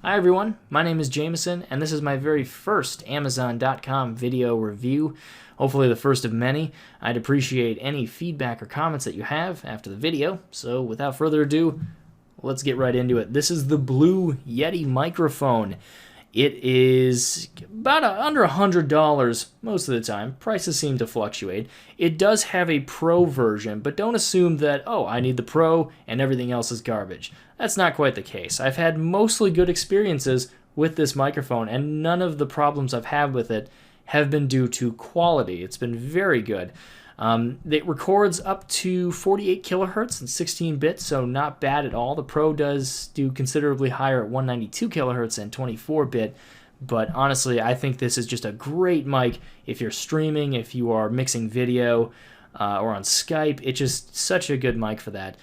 Hi everyone, my name is Jameson, and this is my very first Amazon.com video review, hopefully the first of many. I'd appreciate any feedback or comments that you have after the video, so without further ado, let's get right into it. This is the Blue Yeti microphone. It is about under $100 most of the time. Prices seem to fluctuate. It does have a Pro version, but don't assume that, oh, I need the Pro and everything else is garbage. That's not quite the case. I've had mostly good experiences with this microphone, and none of the problems I've had with it have been due to quality. It's been very good. It records up to 48 kilohertz and 16 bits, so not bad at all. The Pro does do considerably higher at 192 kilohertz and 24 bit, but honestly, I think this is just a great mic if you're streaming, if you are mixing video, or on Skype. It's just such a good mic for that.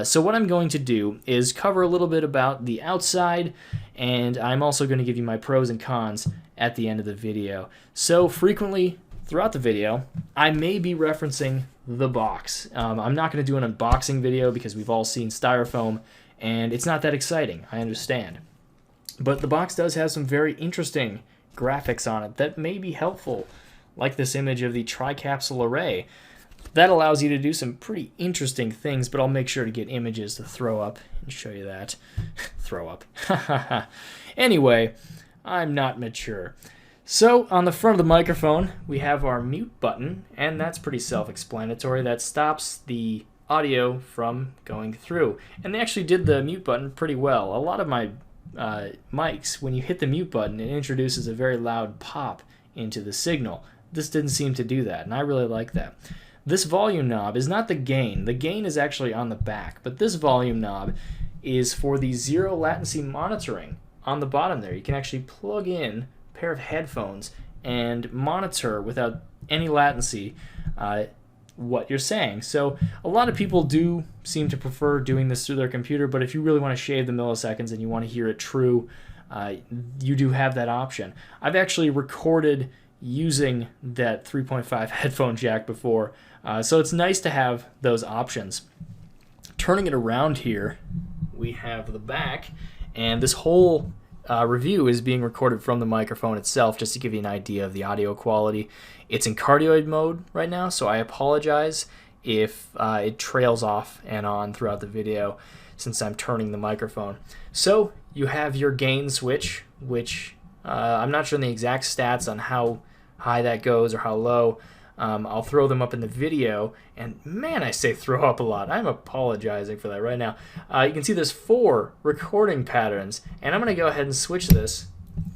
So what I'm going to do is cover a little bit about the outside, and I'm also going to give you my pros and cons at the end of the video. So frequently throughout the video, I may be referencing the box. I'm not going to do an unboxing video because we've all seen styrofoam, and it's not that exciting, I understand. But the box does have some very interesting graphics on it that may be helpful, like this image of the tri-capsule array. That allows you to do some pretty interesting things, but I'll make sure to get images to throw up and show you that. Throw up. Anyway, I'm not mature. So on the front of the microphone, we have our mute button, and that's pretty self-explanatory. That stops the audio from going through. And they actually did the mute button pretty well. A lot of my mics, when you hit the mute button, it introduces a very loud pop into the signal. This didn't seem to do that, and I really like that. This volume knob is not the gain. The gain is actually on the back, but this volume knob is for the zero latency monitoring on the bottom there. You can actually plug in pair of headphones and monitor without any latency what you're saying. So a lot of people do seem to prefer doing this through their computer, but if you really want to shave the milliseconds and you want to hear it true, you do have that option. I've actually recorded using that 3.5 headphone jack before, so it's nice to have those options. Turning it around here, we have the back, and this whole review is being recorded from the microphone itself, just to give you an idea of the audio quality. It's in cardioid mode right now, so I apologize if it trails off and on throughout the video since I'm turning the microphone. So you have your gain switch, which I'm not sure the exact stats on how high that goes or how low. I'll throw them up in the video, and man, I say throw up a lot. I'm apologizing for that right now. You can see there's 4 recording patterns, and I'm going to go ahead and switch this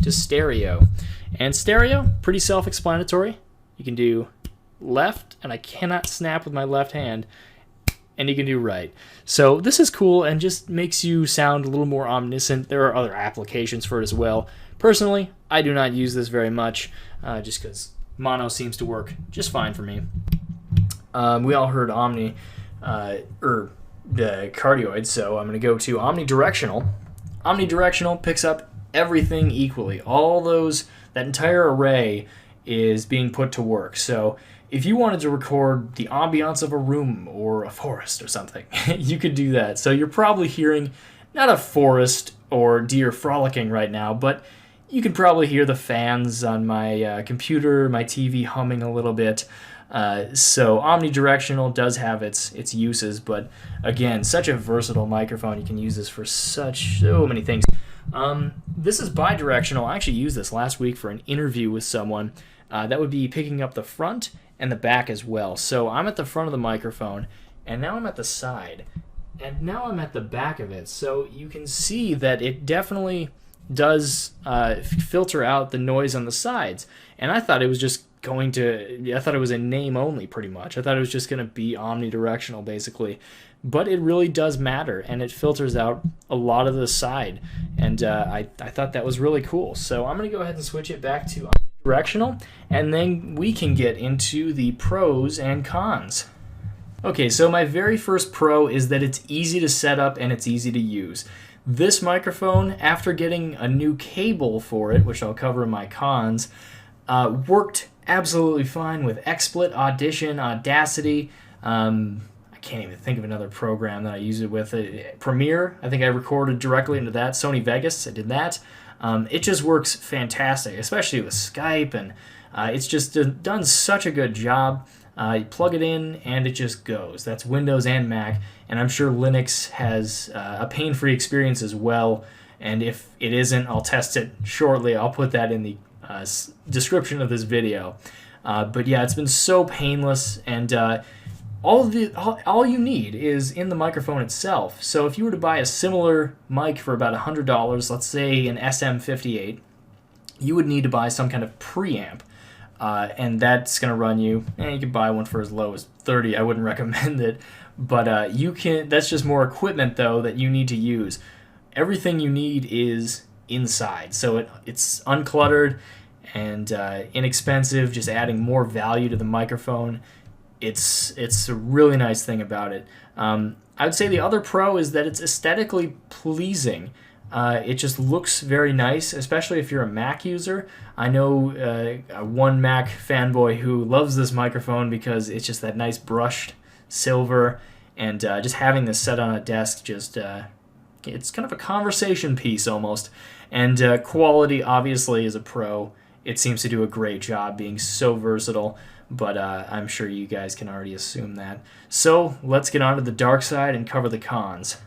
to stereo. And stereo, pretty self-explanatory. You can do left, and I cannot snap with my left hand, and you can do right. So this is cool and just makes you sound a little more omniscient. There are other applications for it as well. Personally, I do not use this very much, just because mono seems to work just fine for me. We all heard omni, or the cardioid, so I'm going to go to omnidirectional. Omnidirectional picks up everything equally. That entire array is being put to work. So if you wanted to record the ambiance of a room or a forest or something, you could do that. So you're probably hearing not a forest or deer frolicking right now, but you can probably hear the fans on my computer, my TV humming a little bit. So omnidirectional does have its uses, but again, such a versatile microphone. You can use this for so many things. This is bidirectional. I actually used this last week for an interview with someone that would be picking up the front and the back as well. So I'm at the front of the microphone, and now I'm at the side, and now I'm at the back of it. So you can see that it definitely does filter out the noise on the sides. And I thought it was just I thought it was a name only pretty much. I thought it was just going to be omnidirectional basically. But it really does matter, and it filters out a lot of the side. And I thought that was really cool. So I'm going to go ahead and switch it back to omnidirectional, and then we can get into the pros and cons. Okay, so my very first pro is that it's easy to set up and it's easy to use. This microphone, after getting a new cable for it, which I'll cover in my cons, worked absolutely fine with XSplit, Audition, Audacity. I can't even think of another program that I use it with. Premiere, I think I recorded directly into that. Sony Vegas, I did that. It just works fantastic, especially with Skype, and it's just done such a good job. You plug it in and it just goes. That's Windows and Mac, and I'm sure Linux has a pain-free experience as well. And if it isn't, I'll test it shortly. I'll put that in the description of this video. But yeah, it's been so painless, and all you need is in the microphone itself. So if you were to buy a similar mic for about $100, let's say an SM58, you would need to buy some kind of preamp. And that's going to run you, you can buy one for as low as $30. I wouldn't recommend it, but that's just more equipment though that you need to use. Everything you need is inside, so it's uncluttered and inexpensive, just adding more value to the microphone. It's a really nice thing about it. I would say the other pro is that it's aesthetically pleasing. It just looks very nice, especially if you're a Mac user. I know one Mac fanboy who loves this microphone because it's just that nice brushed silver, and just having this set on a desk, just it's kind of a conversation piece almost. And quality obviously is a pro. It seems to do a great job being so versatile, but I'm sure you guys can already assume that. So let's get on to the dark side and cover the cons.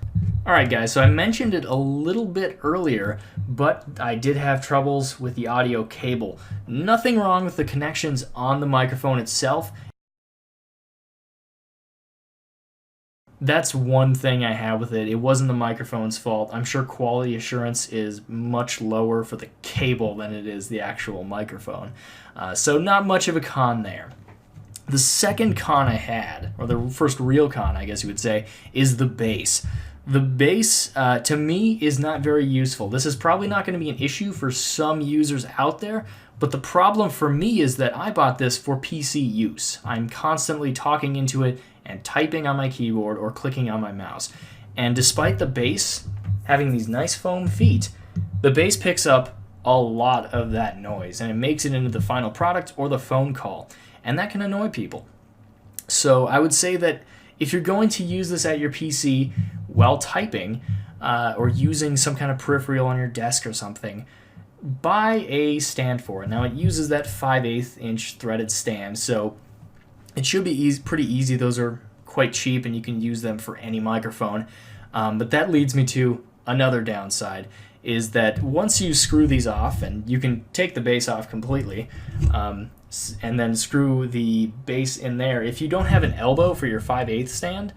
Alright guys, so I mentioned it a little bit earlier, but I did have troubles with the audio cable. Nothing wrong with the connections on the microphone itself. That's one thing I have with it. It wasn't the microphone's fault. I'm sure quality assurance is much lower for the cable than it is the actual microphone. So not much of a con there. The second con I had, or the first real con I guess you would say, is the bass. The bass, to me, is not very useful. This is probably not going to be an issue for some users out there, but the problem for me is that I bought this for PC use. I'm constantly talking into it and typing on my keyboard or clicking on my mouse. And despite the bass having these nice foam feet, the bass picks up a lot of that noise, and it makes it into the final product or the phone call, and that can annoy people. So I would say that if you're going to use this at your PC while typing, or using some kind of peripheral on your desk or something, buy a stand for it. Now it uses that 5/8 inch threaded stand, so it should be pretty easy. Those are quite cheap and you can use them for any microphone. But that leads me to another downside, is that once you screw these off, and you can take the base off completely, and then screw the base in there, if you don't have an elbow for your 5/8 stand,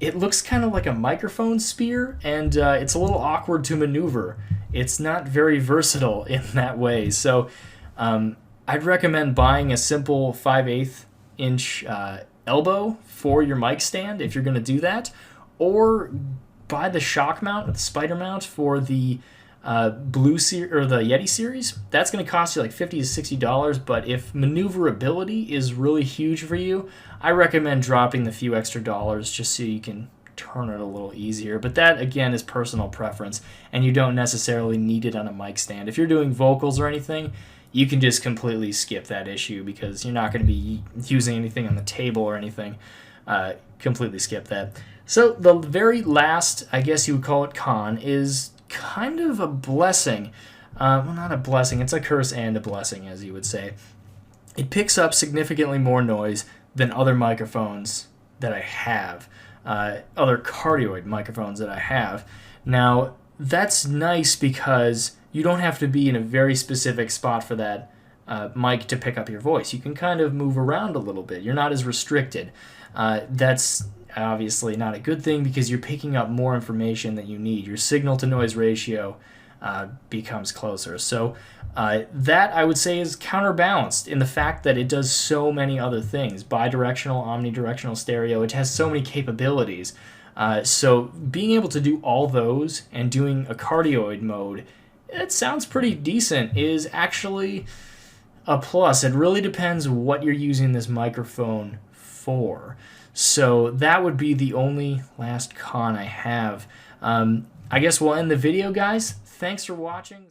it looks kind of like a microphone spear, and it's a little awkward to maneuver. It's not very versatile in that way. So I'd recommend buying a simple 5/8 inch elbow for your mic stand if you're going to do that, or buy the shock mount, the spider mount for the or the Yeti series. That's going to cost you like $50 to $60, but if maneuverability is really huge for you, I recommend dropping the few extra dollars just so you can turn it a little easier. But that, again, is personal preference, and you don't necessarily need it on a mic stand. If you're doing vocals or anything, you can just completely skip that issue because you're not going to be using anything on the table or anything. Completely skip that. So the very last, I guess you would call it, con is kind of a blessing. Well, not a blessing. It's a curse and a blessing, as you would say. It picks up significantly more noise than other microphones that I have, other cardioid microphones that I have. Now, that's nice because you don't have to be in a very specific spot for that mic to pick up your voice. You can kind of move around a little bit. You're not as restricted. That's obviously not a good thing because you're picking up more information than you need. Your signal-to-noise ratio becomes closer. So that, I would say, is counterbalanced in the fact that it does so many other things. Bidirectional, omnidirectional stereo. It has so many capabilities. So being able to do all those and doing a cardioid mode, it sounds pretty decent, is actually a plus. It really depends what you're using this microphone for. So that would be the only last con I have. I guess we'll end the video, guys. Thanks for watching.